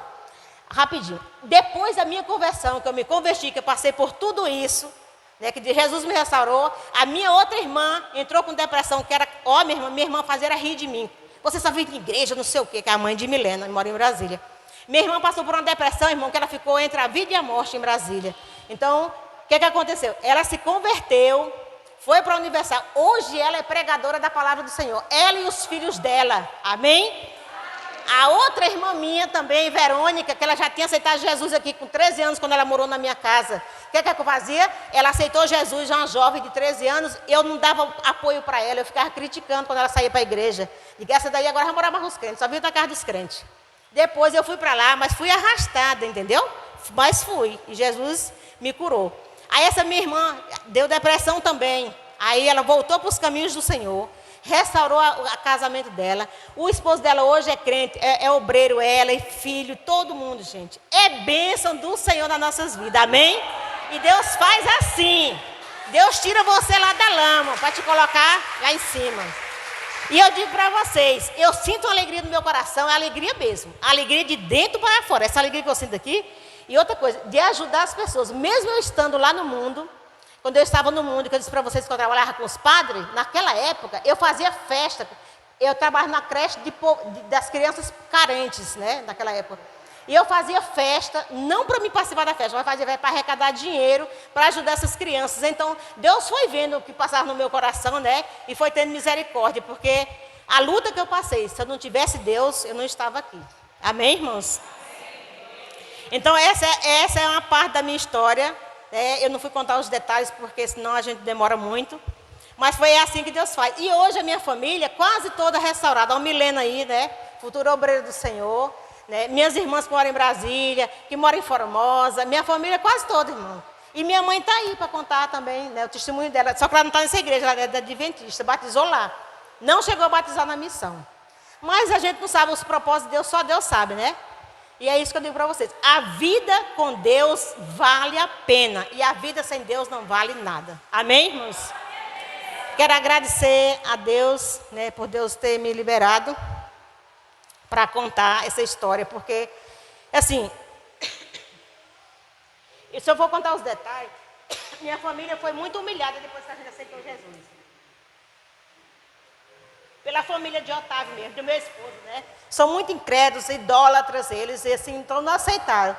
Rapidinho. Depois da minha conversão, que eu me converti, que eu passei por tudo isso, né, que Jesus me restaurou, a minha outra irmã entrou com depressão, que era, minha irmã fazia rir de mim. Você só vive em igreja, não sei o quê, que é a mãe de Milena, mora em Brasília. Minha irmã passou por uma depressão, irmão, que ela ficou entre a vida e a morte em Brasília. Então, o que aconteceu? Ela se converteu, foi para a Universal. Hoje ela é pregadora da palavra do Senhor. Ela e os filhos dela. Amém? A outra irmã minha também, Verônica, que ela já tinha aceitado Jesus aqui com 13 anos, quando ela morou na minha casa. O que eu fazia? Ela aceitou Jesus, já uma jovem de 13 anos. Eu não dava apoio para ela. Eu ficava criticando quando ela saía para a igreja. E essa daí agora vai morar mais com os crentes. Só vinha da casa dos crentes. Depois eu fui para lá, mas fui arrastada, entendeu? Mas fui. E Jesus me curou. Aí essa minha irmã deu depressão também. Aí ela voltou para os caminhos do Senhor, restaurou o casamento dela. O esposo dela hoje é crente, é obreiro, ela, é filho, todo mundo, gente. É bênção do Senhor nas nossas vidas, amém? E Deus faz assim. Deus tira você lá da lama para te colocar lá em cima. E eu digo para vocês, eu sinto uma alegria no meu coração, é alegria mesmo. Alegria de dentro para fora. Essa alegria que eu sinto aqui. E outra coisa, de ajudar as pessoas. Mesmo eu estando lá no mundo, quando eu estava no mundo, que eu disse para vocês que eu trabalhava com os padres, naquela época, eu fazia festa. Eu trabalhava na creche das crianças carentes, né, naquela época. E eu fazia festa, não para me participar da festa, mas fazia para arrecadar dinheiro, para ajudar essas crianças. Então, Deus foi vendo o que passava no meu coração, né, e foi tendo misericórdia, porque a luta que eu passei, se eu não tivesse Deus, eu não estava aqui. Amém, irmãos? Então, essa é uma parte da minha história. Eu não fui contar os detalhes, porque senão a gente demora muito. Mas foi assim que Deus faz. E hoje a minha família, quase toda restaurada. A Milena aí, né? Futura obreira do Senhor. né? Minhas irmãs que moram em Brasília, que moram em Formosa, minha família quase toda, irmão. E minha mãe está aí para contar também, né, o testemunho dela. Só que ela não está nessa igreja, ela é da Adventista, batizou lá. Não chegou a batizar na missão. Mas a gente não sabe os propósitos de Deus, só Deus sabe, né? E é isso que eu digo para vocês. A vida com Deus vale a pena. E a vida sem Deus não vale nada. Amém, irmãos? Quero agradecer a Deus, né, por Deus ter me liberado para contar essa história. Porque, assim, e se eu for contar os detalhes, minha família foi muito humilhada depois que a gente aceitou Jesus. Pela família de Otávio mesmo, do meu esposo, né? São muito incrédulos, idólatras eles, e assim, então não aceitaram.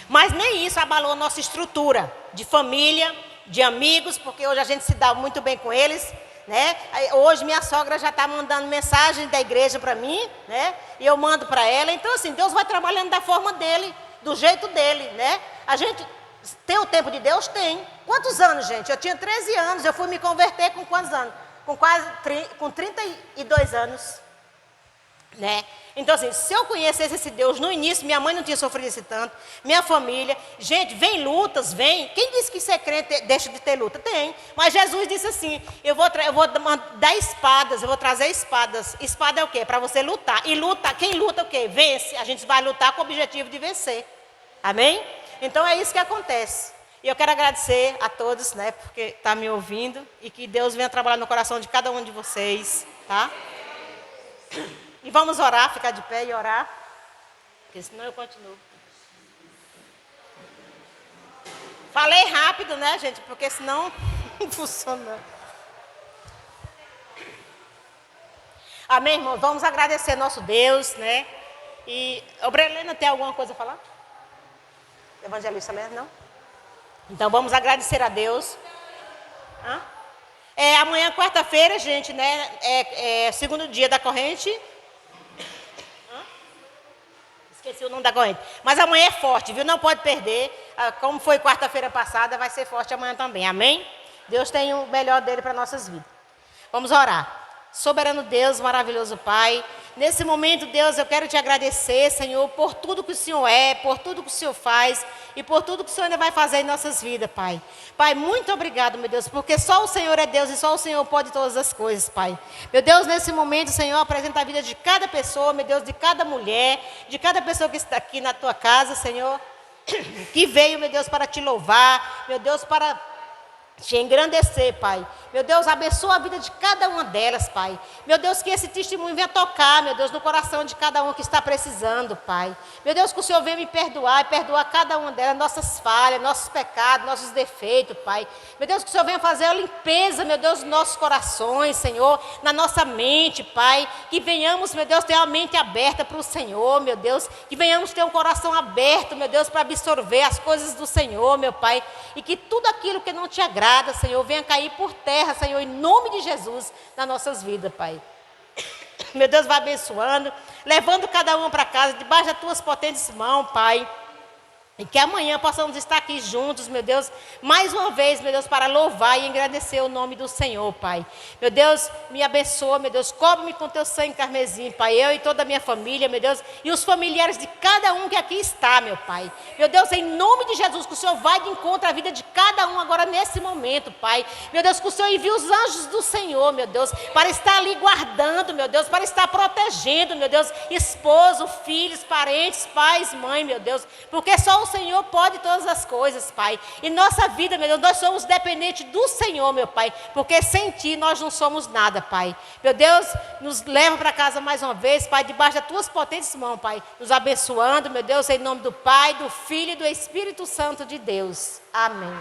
Mas nem isso abalou a nossa estrutura de família, de amigos, porque hoje a gente se dá muito bem com eles, né? Hoje minha sogra já está mandando mensagem da igreja para mim, né? E eu mando para ela. Então, assim, Deus vai trabalhando da forma dele, do jeito dele, né? A gente tem o tempo de Deus? Tem. Quantos anos, gente? Eu tinha 13 anos, eu fui me converter com quantos anos? Com 32 anos, né? Então, assim, se eu conhecesse esse Deus no início, minha mãe não tinha sofrido esse tanto, minha família, gente, vem lutas, vem. Quem disse que ser crente deixa de ter luta? Tem. Mas Jesus disse assim, eu vou dar espadas, eu vou trazer espadas. Espada é o quê? Para você lutar. E luta, quem luta o quê? Vence. A gente vai lutar com o objetivo de vencer. Amém? Então é isso que acontece. E eu quero agradecer a todos, né, porque está me ouvindo, e que Deus venha trabalhar no coração de cada um de vocês, tá? E vamos orar, ficar de pé e orar, porque senão eu continuo. Falei rápido, né, gente, porque senão não funciona. Amém, irmão? Vamos agradecer nosso Deus, né? E, Helena, tem alguma coisa a falar? Evangelista Helena, não? Então, vamos agradecer a Deus. Amanhã, quarta-feira, gente, né? É segundo dia da corrente. Esqueci o nome da corrente. Mas amanhã é forte, viu? Não pode perder. Como foi quarta-feira passada, vai ser forte amanhã também. Amém? Deus tem o melhor dele para nossas vidas. Vamos orar. Soberano Deus, maravilhoso Pai, nesse momento, Deus, eu quero te agradecer, Senhor, por tudo que o Senhor é, por tudo que o Senhor faz e por tudo que o Senhor ainda vai fazer em nossas vidas, Pai. Pai, muito obrigado, meu Deus, porque só o Senhor é Deus e só o Senhor pode todas as coisas, Pai. Meu Deus, nesse momento, Senhor, apresenta a vida de cada pessoa, meu Deus, de cada mulher, de cada pessoa que está aqui na tua casa, Senhor, que veio, meu Deus, para te louvar, meu Deus, para te engrandecer, Pai. Meu Deus, abençoa a vida de cada uma delas, Pai. Meu Deus, que esse testemunho venha tocar, meu Deus, no coração de cada um que está precisando, Pai. Meu Deus, que o Senhor venha me perdoar e perdoar cada uma delas, nossas falhas, nossos pecados, nossos defeitos, Pai. Meu Deus, que o Senhor venha fazer a limpeza, meu Deus, nos nossos corações, Senhor, na nossa mente, Pai. Que venhamos, meu Deus, ter a mente aberta para o Senhor, meu Deus. Que venhamos ter um coração aberto, meu Deus, para absorver as coisas do Senhor, meu Pai. E que tudo aquilo que não te agrada, Senhor, venha cair por terra, Senhor, em nome de Jesus, nas nossas vidas, Pai. Meu Deus, vai abençoando, levando cada um para casa, debaixo das tuas potentes mãos, Pai. E que amanhã possamos estar aqui juntos, meu Deus, mais uma vez, meu Deus, para louvar e agradecer o nome do Senhor, Pai. Meu Deus, me abençoa, meu Deus, cobre-me com teu sangue carmesim, Pai, eu e toda a minha família, meu Deus, e os familiares de cada um que aqui está, meu Pai. Meu Deus, em nome de Jesus, que o Senhor vai de encontro à vida de cada um agora nesse momento, Pai. Meu Deus, que o Senhor envie os anjos do Senhor, meu Deus, para estar ali guardando, meu Deus, para estar protegendo, meu Deus, esposo, filhos, parentes, pais, mãe, meu Deus, porque só o Senhor pode todas as coisas, Pai. E nossa vida, meu Deus, nós somos dependentes do Senhor, meu Pai, porque sem Ti nós não somos nada, Pai. Meu Deus, nos leva para casa mais uma vez, Pai, debaixo das Tuas potentes mãos, Pai, nos abençoando, meu Deus, em nome do Pai, do Filho e do Espírito Santo de Deus. Amém.